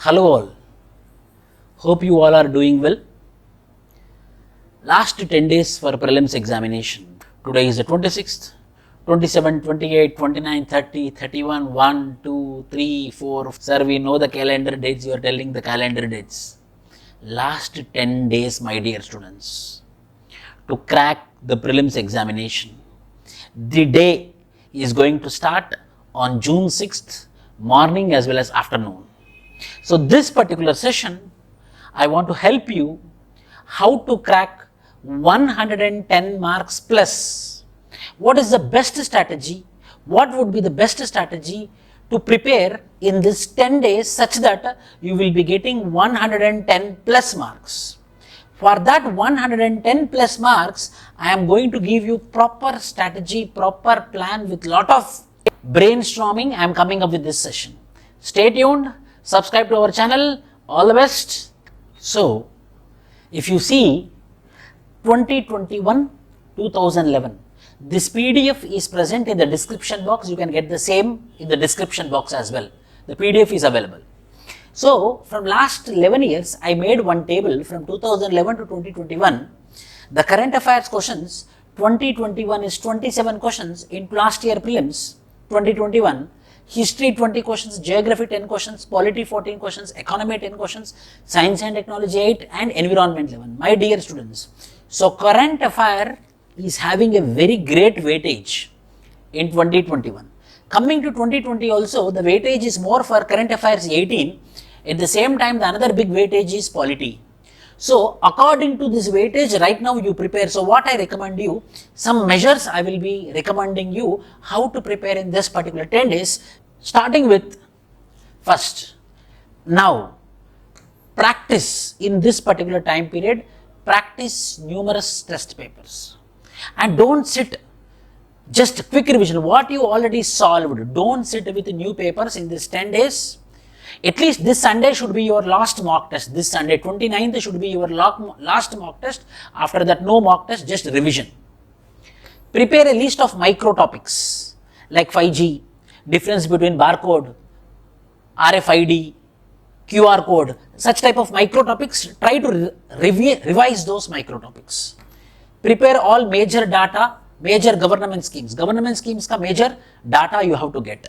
Hello all, hope you all are doing well. Last 10 days for prelims examination. Today is the 26th, 27, 28, 29, 30, 31, 1, 2, 3, 4. Sir, we know the calendar dates, you are telling the calendar dates. Last 10 days, my dear students, to crack the prelims examination. The day is going to start on June 6th, morning as well as afternoon. So this particular session, I want to help you how to crack 110 marks plus. What is the best strategy? What would be the best strategy to prepare in this 10 days such that you will be getting 110 plus marks? For that 110 plus marks, I am going to give you proper strategy, proper plan with lot of brainstorming. I am coming up with this session. Stay tuned. Subscribe to our channel, all the best. So, if you see 2021-2011, this PDF is present in the description box. You can get the same in the description box as well. The PDF is available. So, from last 11 years, I made one table from 2011 to 2021. The current affairs questions, 2021 is 27 questions in last year prelims, 2021. History 20 questions, Geography 10 questions, Polity 14 questions, Economy 10 questions, Science and Technology 8 and Environment 11. My dear students, so current affair is having a very great weightage in 2021. Coming to 2020 also, the weightage is more for current affairs 18. At the same time, the another big weightage is Polity. So according to this weightage, right now you prepare. So what I recommend you, some measures I will be recommending you how to prepare in this particular 10 days, starting with first. Now, practice in this particular time period, practice numerous test papers. And don't sit just quick revision, what you already solved. Don't sit with new papers in this 10 days. At least this Sunday should be your last mock test. This Sunday, 29th should be your last mock test. After that, no mock test, just revision. Prepare a list of micro topics like 5G, difference between barcode, RFID, QR code, such type of micro topics. Try to revise those micro topics. Prepare all major data, major government schemes. Government schemes ka major data you have to get.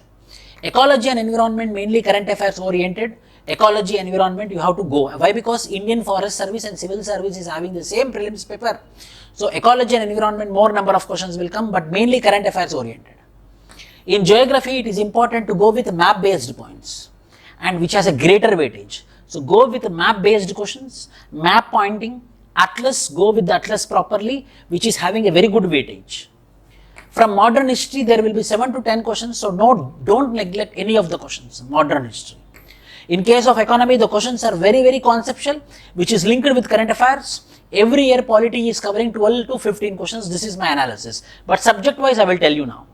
Ecology and environment, mainly current affairs oriented. Ecology and environment you have to go. Why? Because Indian Forest Service and Civil Service is having the same prelims paper. So ecology and environment, more number of questions will come, but mainly current affairs oriented. In geography, it is important to go with map based points and which has a greater weightage. So go with map based questions, map pointing, atlas, go with the atlas properly, which is having a very good weightage. From modern history, there will be 7 to 10 questions, so don't neglect any of the questions, modern history. In case of economy, the questions are very, very conceptual, which is linked with current affairs. Every year, polity is covering 12 to 15 questions. This is my analysis. But subject-wise, I will tell you now.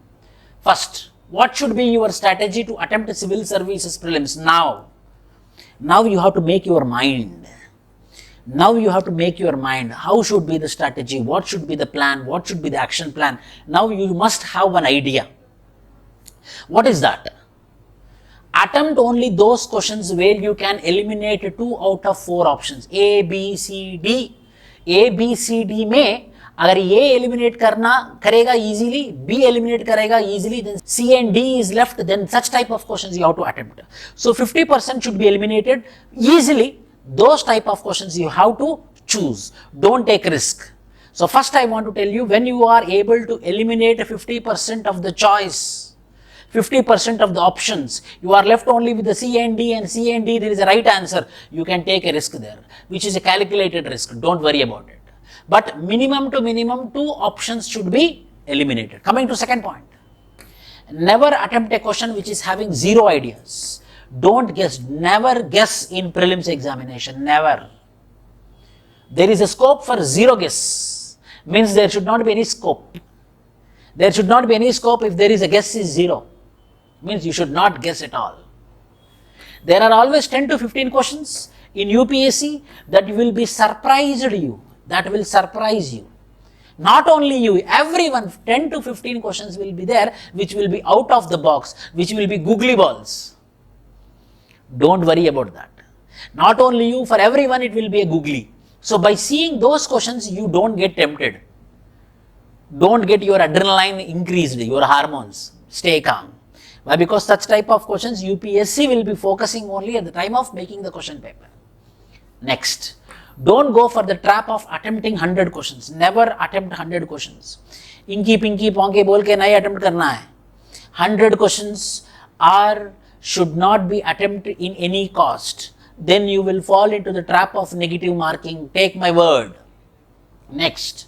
First, what should be your strategy to attempt civil services prelims now? Now you have to make your mind. Now you have to make your mind, how should be the strategy, what should be the plan, what should be the action plan. Now you must have an idea. What is that? Attempt only those questions where you can eliminate 2 out of 4 options. A, B, C, D. A, B, C, D में अगर A eliminate करेगा easily, B eliminate करेगा easily, then C and D is left, then such type of questions you have to attempt. So 50% should be eliminated easily. Those type of questions you have to choose. Don't take risk. So first I want to tell you, when you are able to eliminate 50% of the choice, 50% of the options, you are left only with the C and D, and C and D there is a right answer, you can take a risk there, which is a calculated risk. Don't worry about it. But minimum to minimum 2 options should be eliminated. Coming to second point, never attempt a question which is having 0 ideas. Don't guess, never guess in prelims examination, never. There is a scope for 0 guess, means there should not be any scope. There should not be any scope if there is a guess is 0, means you should not guess at all. There are always 10 to 15 questions in UPSC that will be surprised you, that will surprise you. Not only you, everyone, 10 to 15 questions will be there which will be out of the box, which will be googly balls. Don't worry about that. Not only you, for everyone it will be a googly. So by seeing those questions, you don't get tempted. Don't get your adrenaline increased, your hormones. Stay calm. Why? Because such type of questions UPSC will be focusing only at the time of making the question paper. Next, don't go for the trap of attempting 100 questions. Never attempt 100 questions. Inky pinky ponky bol ke nahi attempt karna hai. 100 questions should not be attempted in any cost. Then you will fall into the trap of negative marking. Take my word. Next,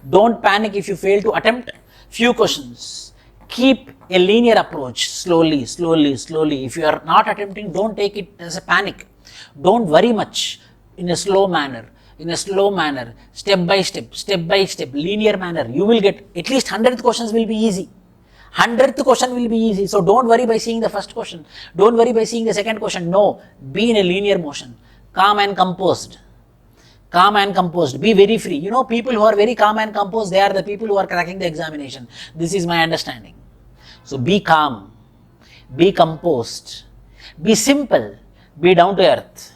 don't panic if you fail to attempt few questions. Keep a linear approach, slowly, slowly, slowly. If you are not attempting, don't take it as a panic. Don't worry much. In a slow manner, step by step, linear manner, you will get at least 100th questions will be easy. 100th question will be easy. So don't worry by seeing the first question. Don't worry by seeing the second question. No, be in a linear motion, calm and composed. Calm and composed, be very free. You know, people who are very calm and composed, they are the people who are cracking the examination. This is my understanding. So be calm, be composed, be simple, be down to earth.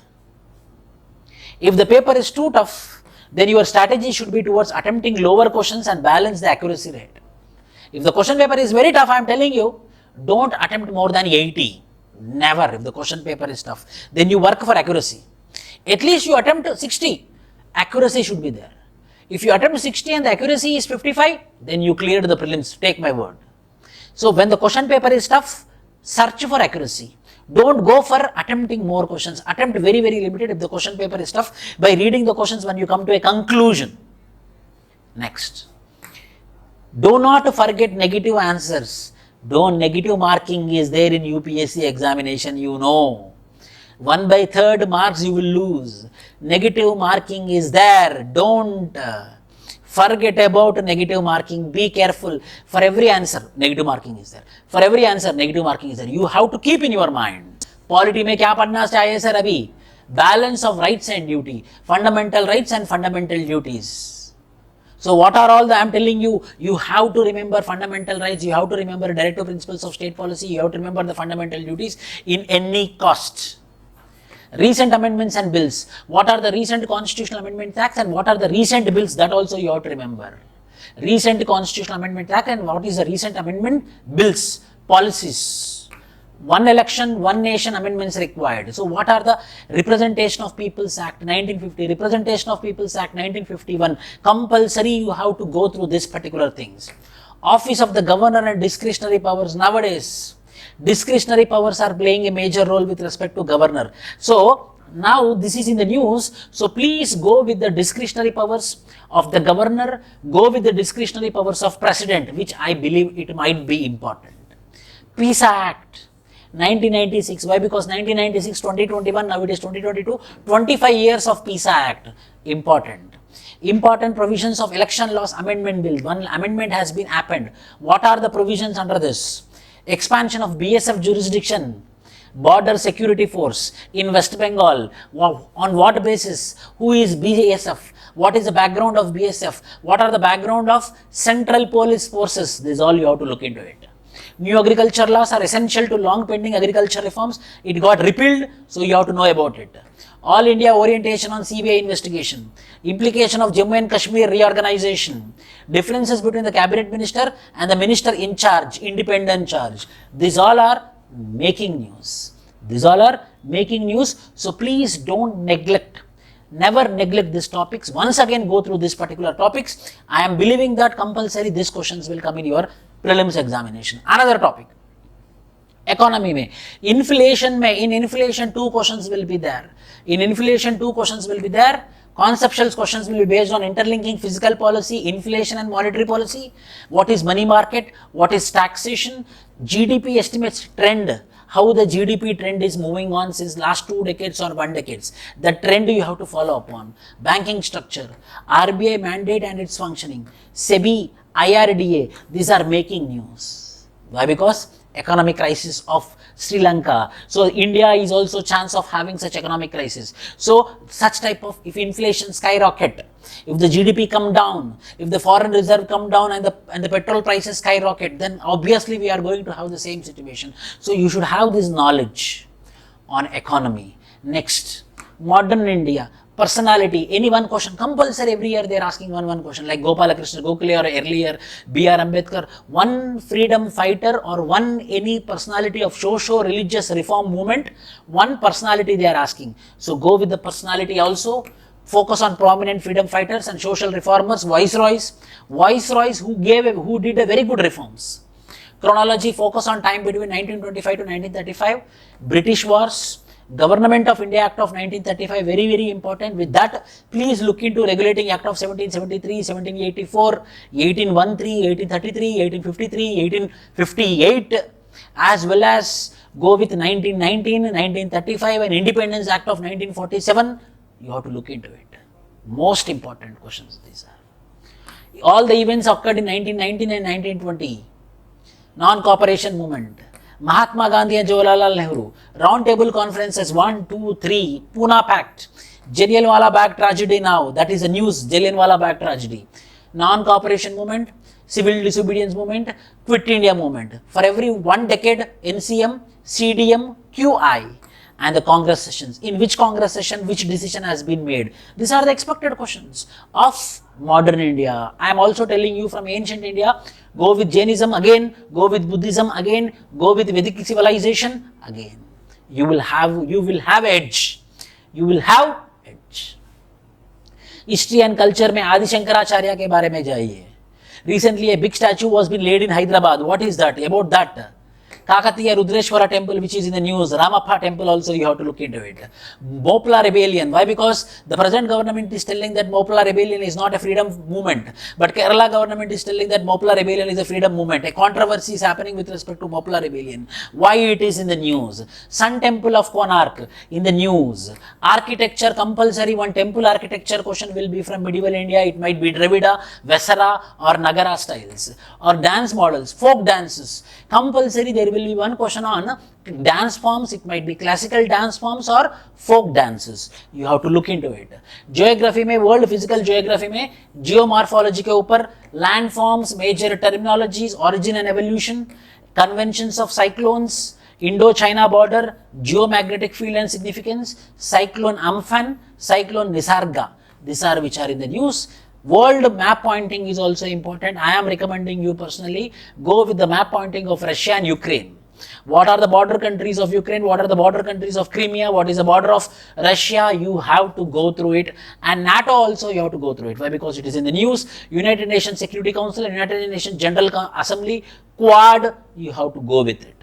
If the paper is too tough, then your strategy should be towards attempting lower questions and balance the accuracy rate. If the question paper is very tough, I am telling you, don't attempt more than 80. Never. If the question paper is tough, then you work for accuracy. At least you attempt 60. Accuracy should be there. If you attempt 60 and the accuracy is 55, then you cleared the prelims. Take my word. So when the question paper is tough, search for accuracy. Don't go for attempting more questions. Attempt very, very limited if the question paper is tough by reading the questions when you come to a conclusion. Next, do not forget negative answers. Negative marking is there in UPSC examination, you know. 1/3 marks you will lose. Negative marking is there. Don't forget about negative marking. Be careful. For every answer, negative marking is there. For every answer, negative marking is there. You have to keep in your mind. Polity mein kya padhna chahiye sir abhi? Balance of rights and duty. Fundamental rights and fundamental duties. So what are all the, I am telling you, you have to remember fundamental rights, you have to remember directive principles of state policy, you have to remember the fundamental duties in any cost. Recent amendments and bills. What are the recent constitutional amendment acts and what are the recent bills? That also you have to remember. Recent constitutional amendment act and what is the recent amendment bills, policies. One election, one nation amendments required. So what are the Representation of People's Act 1950, Representation of People's Act 1951. Compulsory you have to go through these particular things. Office of the Governor and discretionary powers. Nowadays, discretionary powers are playing a major role with respect to governor. So now this is in the news. So please go with the discretionary powers of the governor, go with the discretionary powers of president, which I believe it might be important. Peace Act 1996. Why? Because 1996, 2021, now it is 2022, 25 years of Peace Act. Important. Important provisions of election laws amendment bill. One amendment has been happened. What are the provisions under this? Expansion of BSF jurisdiction, border security force in West Bengal. On what basis? Who is BSF? What is the background of BSF? What are the background of central police forces? This is all you have to look into it. New agriculture laws are essential to long pending agriculture reforms. It got repealed, so you have to know about it. All India orientation on CBI investigation. Implication of Jammu and Kashmir reorganization. Differences between the cabinet minister and the minister in charge, independent charge. These all are making news. These all are making news. So please don't neglect. Never neglect these topics. Once again go through these particular topics. I am believing that compulsory these questions will come in your prelims examination. Another topic. Economy mein. Inflation mein. In inflation 2 questions will be there. In inflation 2 questions will be there. Conceptual questions will be based on interlinking fiscal policy, inflation and monetary policy. What is money market? What is taxation? GDP estimates trend. How the GDP trend is moving on since last 2 decades or 1 decade. The trend you have to follow upon. Banking structure, RBI mandate and its functioning, SEBI, IRDA, these are making news. Why? Because economic crisis of Sri Lanka. So India is also chance of having such economic crisis. So such type of, if inflation skyrocket, if the GDP come down, if the foreign reserve come down and the petrol prices skyrocket, then obviously we are going to have the same situation. So you should have this knowledge on economy. Next, modern India, personality, any one question, compulsory every year they are asking one question, like Gopalakrishna Gokhale or earlier B.R. Ambedkar, one freedom fighter or one any personality of socio-religious reform movement, one personality they are asking. So go with the personality also, focus on prominent freedom fighters and social reformers, viceroys who did a very good reforms. Chronology, focus on time between 1925 to 1935, British wars, Government of India Act of 1935, very, very important. With that, please look into Regulating Act of 1773, 1784, 1813, 1833, 1853, 1858, as well as go with 1919, 1935 and Independence Act of 1947. You have to look into it. Most important questions these are. All the events occurred in 1919 and 1920. Non-cooperation movement, Mahatma Gandhi and Jawaharlal Nehru, round table conferences 1, 2, 3, Pune Pact, Jallianwala Bagh tragedy now, that is the news, Jallianwala Bagh tragedy, non-cooperation movement, civil disobedience movement, Quit India movement. For every 1 decade, NCM, CDM, QI, and the Congress sessions. In which Congress session, which decision has been made? These are the expected questions of modern India. I am also telling you from ancient India, go with Jainism again, go with Buddhism again, go with Vedic civilization again. You will have edge. You will have edge. History and culture में आदि शंकराचार्य के बारे में जाइए. Recently, a big statue was been laid in Hyderabad. What is that? About that. Kakatiya Rudreshwara temple, which is in the news, Ramappa temple also you have to look into it. Mopla rebellion. Why? Because the present government is telling that Mopla rebellion is not a freedom movement. But Kerala government is telling that Mopla rebellion is a freedom movement. A controversy is happening with respect to Mopla rebellion. Why it is in the news? Sun temple of Konark in the news. Architecture compulsory. One temple architecture question will be from medieval India. It might be Dravida, Vesara or Nagara styles. Or dance models, folk dances. Compulsory there will be one question on dance forms. It might be classical dance forms or folk dances. You have to look into it. Geography में, world physical geography में, geomorphology के ऊपर, landforms, major terminologies, origin and evolution, conventions of cyclones, Indo-China border, geomagnetic field and significance, cyclone Amphan, cyclone Nisarga. These are which are in the news. World map pointing is also important. I am recommending you personally, go with the map pointing of Russia and Ukraine. What are the border countries of Ukraine? What are the border countries of Crimea? What is the border of Russia? You have to go through it. And NATO also you have to go through it. Why? Because it is in the news. United Nations Security Council and United Nations General Assembly, Quad, you have to go with it.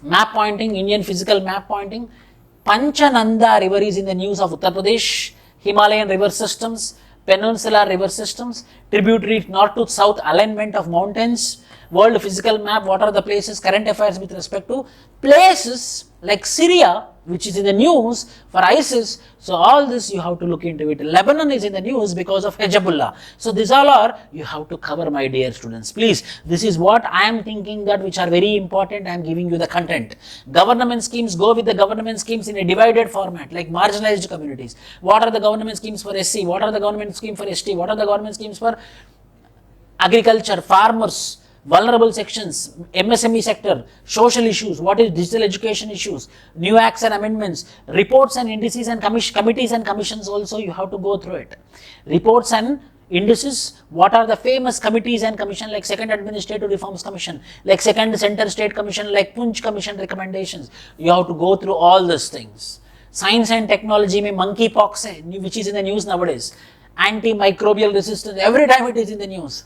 Map pointing, Indian physical map pointing. Panchananda river is in the news of Uttar Pradesh. Himalayan river systems, peninsular river systems, tributary north to south alignment of mountains, world physical map, what are the places, current affairs with respect to places like Syria, which is in the news for ISIS. So all this you have to look into it. Lebanon is in the news because of Hezbollah. So these all are, you have to cover, my dear students. Please, this is what I am thinking that which are very important. I am giving you the content. Government schemes, go with the government schemes in a divided format like marginalized communities. What are the government schemes for SC? What are the government schemes for ST? What are the government schemes for agriculture, farmers, vulnerable sections, MSME sector, social issues, what is digital education issues, new acts and amendments, reports and indices and committees and commissions also you have to go through it. Reports and indices, what are the famous committees and commission like Second Administrative Reforms Commission, like Second Center State Commission, like Punch Commission recommendations. You have to go through all these things. Science and technology mein monkeypox, which is in the news nowadays. Antimicrobial resistance, every time it is in the news.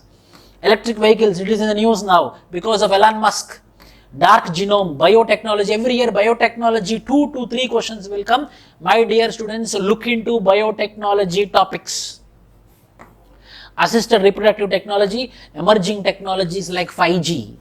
Electric vehicles, it is in the news now because of Elon Musk. Dark genome, biotechnology, every year biotechnology, 2 to 3 questions will come. My dear students, look into biotechnology topics. Assisted reproductive technology, emerging technologies like 5G,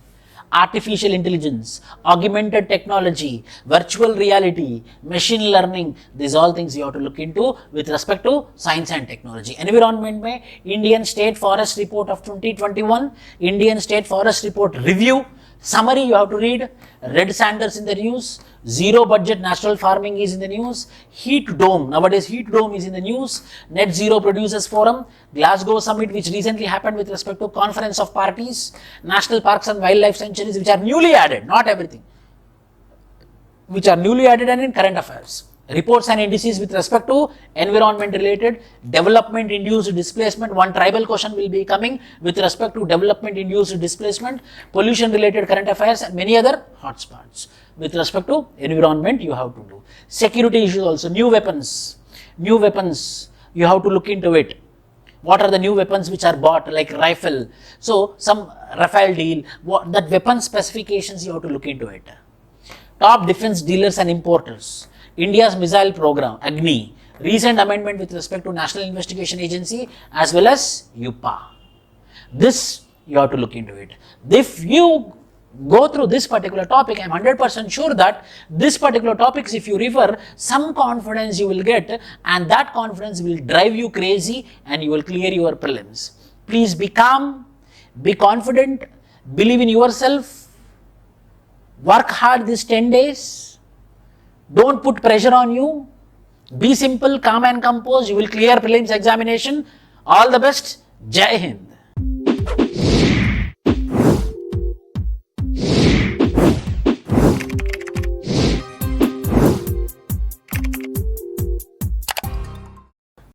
artificial intelligence, augmented technology, virtual reality, machine learning, these all things you have to look into with respect to science and technology. Environment mein, Indian State Forest Report of 2021, Indian State Forest Report Review, summary you have to read, Red Sanders in the news, zero budget national farming is in the news, heat dome, nowadays heat dome is in the news, net zero producers forum, Glasgow summit which recently happened with respect to conference of parties, national parks and wildlife sanctuaries which are newly added, not everything, which are newly added and in current affairs. reports and indices with respect to environment related, development induced displacement, one tribal question will be coming with respect to development induced displacement, pollution related current affairs and many other hotspots. With respect to environment you have to do. Security issues also, new weapons, you have to look into it. What are the new weapons which are bought, like rifle? So some Rafale deal, that weapon specifications you have to look into it. Top defense dealers and importers, India's missile program, Agni, recent amendment with respect to National Investigation Agency as well as UPA. This you have to look into it. If you go through this particular topic, I am 100% sure that this particular topics, if you refer, some confidence you will get, and that confidence will drive you crazy and you will clear your prelims. Please be calm, be confident, believe in yourself, work hard these 10 days, don't put pressure on you, be simple, calm and composed, you will clear prelims examination. All the best. Jai Hind.